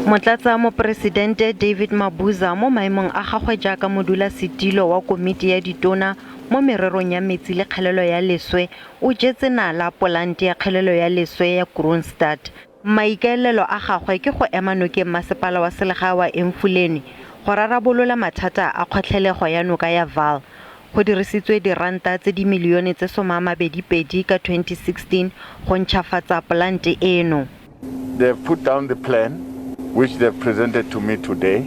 Motlatsa Moporesidente David Mabuza mo maemong a gagwe jaaka modulasetilo wa komiti ya ditona mo mererong ya metsi le kgelelo ya leswe o jetse nala polante ya kgelelo ya leswe ya Kroonstad. Maikaelelo a gagwe ke go ema nokeng masepala wa selegae wa Emfuleni go rarabolola mathata a kgotlhelego ya noka ya Vaal. Go dirisitswe diranta tse di milione tse 22 ka 2016 go ntšhafatsa polante eno. They've put down the plan which they've presented to me today.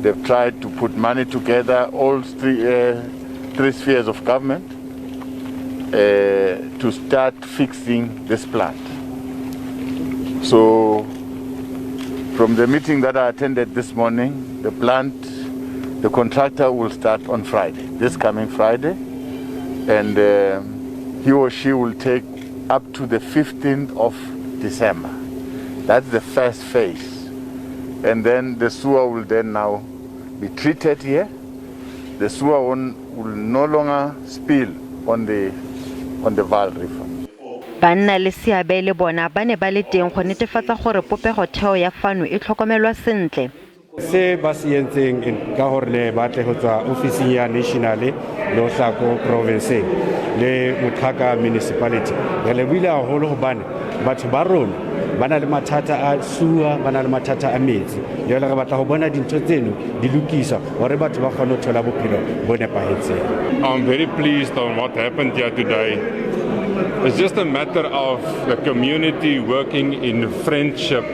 They've tried to put money together, all three spheres of government, to start fixing this plant. So, from the meeting that I attended this morning, the contractor will start on Friday, this coming Friday, and he or she will take up to the 15th of December. That's the first phase. And then the sewer will then now be treated here. The sewer will no longer spill on the Vaal River. Banna le seabe le bona ba ne ba le teng go netefatsa gore popego ya fano e tlhokomelwa sentle. Se ba se yentseng ka gore ne ba tle go tswa ofising ya national le Ohlako province le Motlhaka municipality re le buile haholo go bana batho ba rona ba na le mathata a sewer ba na le mathata a metsi le re batla go bona dintho tseno di lokisa gore batho ba kgone go thola bophelo bo nepahetseng. I'm very pleased on what happened here today. It's just a matter of the community working in friendship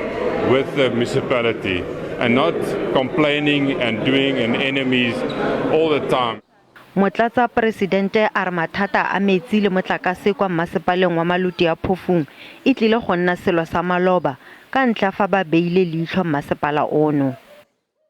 with the municipality and not complaining and doing an enemies all the time. Motlatsa Presidente a re mathata a metsi le motlakase kwa masepaleng wa Maluti a Phofung e tlile go nna selo sa maloba ka ntlha fa ba beile leitlho masepala ono.